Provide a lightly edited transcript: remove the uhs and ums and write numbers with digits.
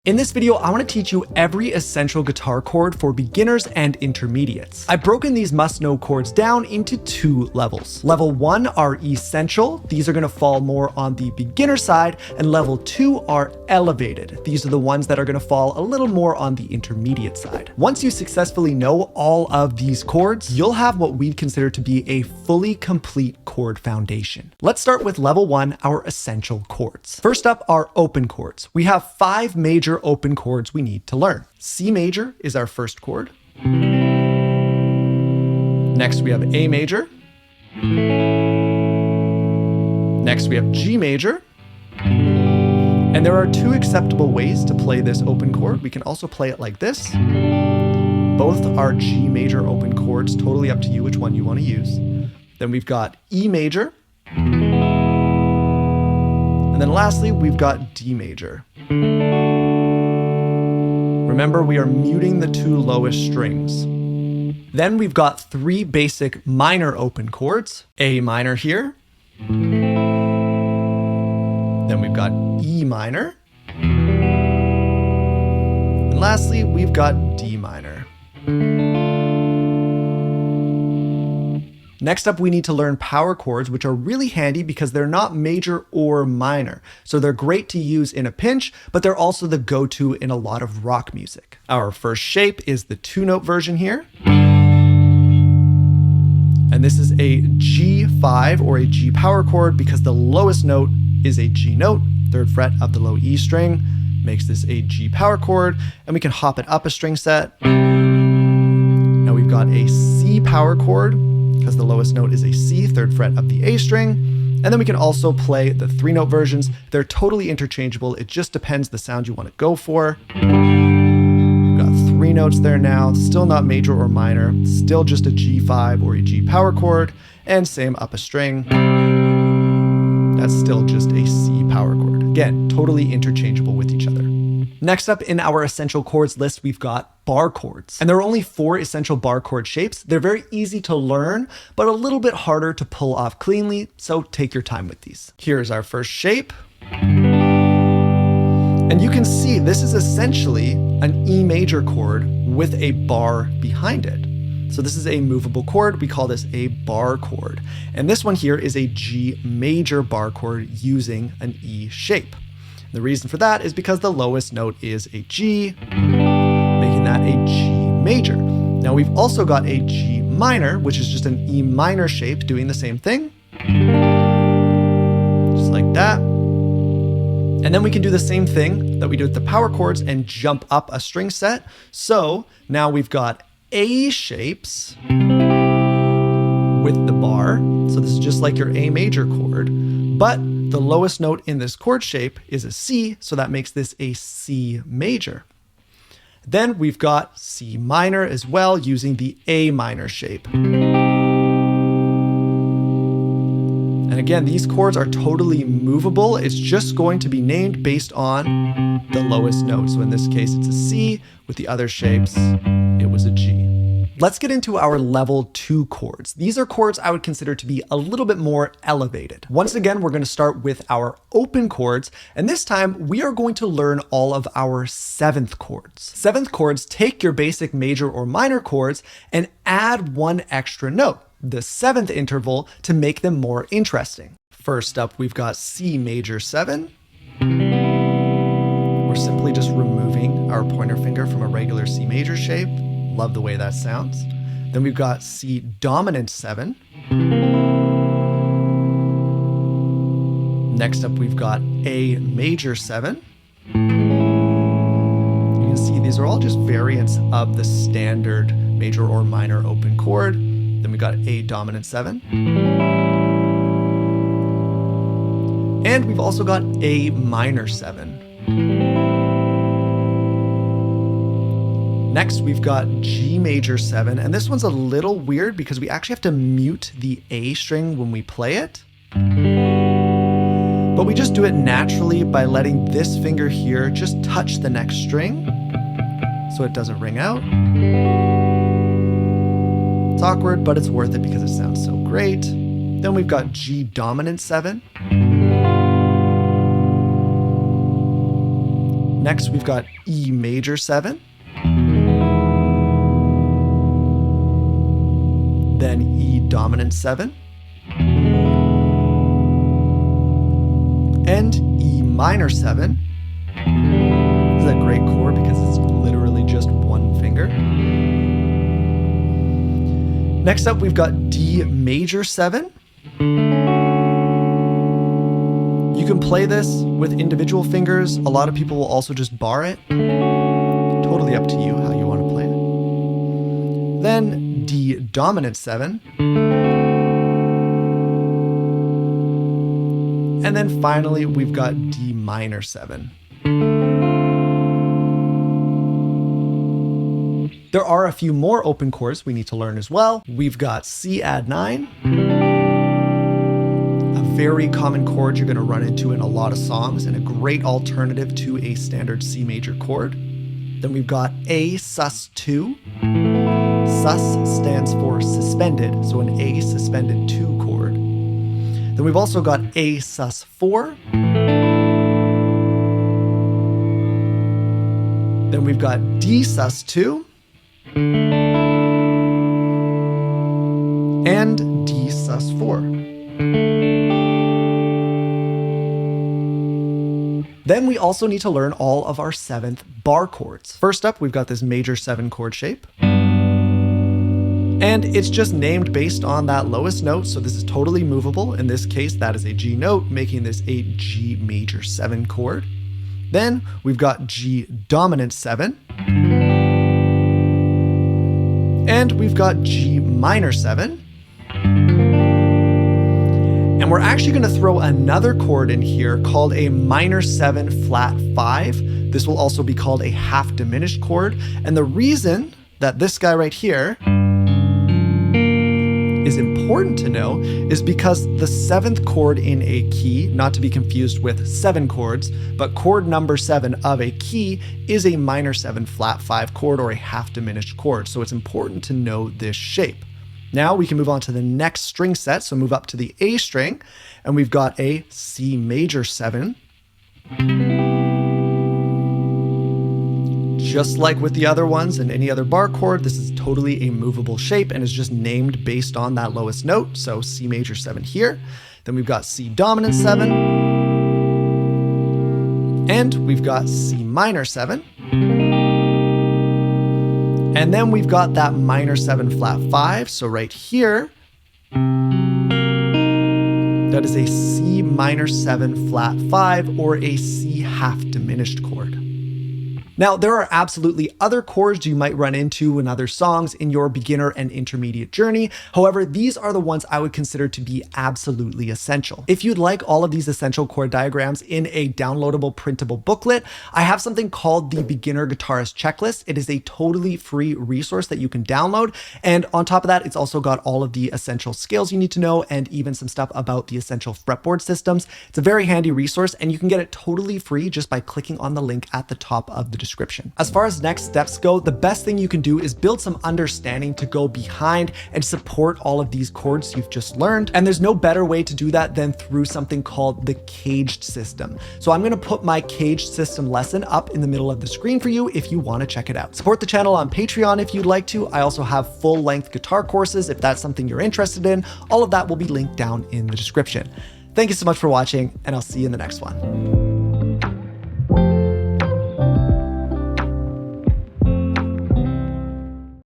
In this video, I want to teach you every essential guitar chord for beginners and intermediates. I've broken these must-know chords down into two levels. Level 1 are essential. These are going to fall more on the beginner side, and level 2 are elevated. These are the ones that are going to fall a little more on the intermediate side. Once you successfully know all of these chords, you'll have what we'd consider to be a fully complete chord foundation. Let's start with level 1, our essential chords. First up are open chords. We have 5 major open chords we need to learn. C major is our first chord. Next we have A major. Next we have G major. And there are 2 acceptable ways to play this open chord. We can also play it like this. Both are G major open chords, totally up to you which one you want to use. Then we've got E major. And then lastly, we've got D major. Remember, we are muting the 2 lowest strings. Then we've got 3 basic minor open chords. A minor here. Then we've got E minor. And lastly, we've got D minor. Next up, we need to learn power chords, which are really handy because they're not major or minor. So they're great to use in a pinch, but they're also the go-to in a lot of rock music. Our first shape is the 2-note version here. And this is a G5 or a G power chord because the lowest note is a G note, 3rd fret of the low E string, makes this a G power chord, and we can hop it up a string set. Now we've got a C power chord, because the lowest note is a C, 3rd fret of the A string. And then we can also play the 3-note versions. They're totally interchangeable. It just depends the sound you want to go for. We've got 3 notes there now, still not major or minor, still just a G5 or a G power chord, and same up a string. That's still just a C power chord. Again, totally interchangeable with each other. Next up in our essential chords list, we've got bar chords. And there are only 4 essential bar chord shapes. They're very easy to learn, but a little bit harder to pull off cleanly, so take your time with these. Here's our first shape. And you can see this is essentially an E major chord with a bar behind it. So this is a movable chord. We call this a bar chord. And this one here is a G major bar chord using an E shape. The reason for that is because the lowest note is a G, making that a G major. Now we've also got a G minor, which is just an E minor shape doing the same thing. Just like that. And then we can do the same thing that we do with the power chords and jump up a string set. So now we've got A shapes with the bar. So this is just like your A major chord, but the lowest note in this chord shape is a C, so that makes this a C major. Then we've got C minor as well, using the A minor shape. And again, these chords are totally movable. It's just going to be named based on the lowest note. So in this case, it's a C. With the other shapes, it was a G. Let's get into our level 2 chords. These are chords I would consider to be a little bit more elevated. Once again, we're going to start with our open chords, and this time we are going to learn all of our 7th chords. 7th chords take your basic major or minor chords and add 1 extra note, the 7th interval, to make them more interesting. First up, we've got C major 7. We're simply just removing our pointer finger from a regular C major shape. Love the way that sounds. Then we've got C dominant 7. Next up, we've got A major 7. You can see these are all just variants of the standard major or minor open chord. Then we got A dominant 7. And we've also got A minor 7. Next, we've got G major 7, and this one's a little weird because we actually have to mute the A string when we play it. But we just do it naturally by letting this finger here just touch the next string so it doesn't ring out. It's awkward, but it's worth it because it sounds so great. Then we've got G dominant 7. Next, we've got E major 7. Then E dominant 7. And E minor 7. This is a great chord because it's literally just one finger. Next up, we've got D major 7. You can play this with individual fingers. A lot of people will also just bar it. Totally up to you how you want to play it. Then D dominant 7. And then finally, we've got D minor 7. There are a few more open chords we need to learn as well. We've got C add 9. A very common chord you're going to run into in a lot of songs and a great alternative to a standard C major chord. Then we've got A sus 2. Sus stands for suspended, so an A suspended 2 chord. Then we've also got A sus 4. Then we've got D sus 2. And D sus 4. Then we also need to learn all of our 7th bar chords. First up, we've got this major 7 chord shape. And it's just named based on that lowest note, so this is totally movable. In this case, that is a G note, making this a G major 7 chord. Then we've got G dominant 7. And we've got G minor 7. And we're actually going to throw another chord in here called a minor 7 flat 5. This will also be called a half diminished chord. And the reason that this guy right here is important to know is because the 7th chord in a key, not to be confused with 7 chords, but chord number 7 of a key is a minor 7 flat 5 chord or a half diminished chord. So it's important to know this shape. Now we can move on to the next string set. So move up to the A string and we've got a C major 7. Just like with the other ones and any other bar chord, this is totally a movable shape and is just named based on that lowest note. So C major 7 here. Then we've got C dominant 7. And we've got C minor 7. And then we've got that minor 7 flat 5. So right here, that is a C minor 7 flat 5 or a C half diminished chord. Now, there are absolutely other chords you might run into in other songs in your beginner and intermediate journey. However, these are the ones I would consider to be absolutely essential. If you'd like all of these essential chord diagrams in a downloadable printable booklet, I have something called the Beginner Guitarist Checklist. It is a totally free resource that you can download. And on top of that, it's also got all of the essential scales you need to know and even some stuff about the essential fretboard systems. It's a very handy resource and you can get it totally free just by clicking on the link at the top of the description. As far as next steps go, the best thing you can do is build some understanding to go behind and support all of these chords you've just learned. And there's no better way to do that than through something called the caged system. So I'm going to put my caged system lesson up in the middle of the screen for you if you want to check it out. Support the channel on Patreon if you'd like to. I also have full-length guitar courses if that's something you're interested in. All of that will be linked down in the description. Thank you so much for watching, and I'll see you in the next one.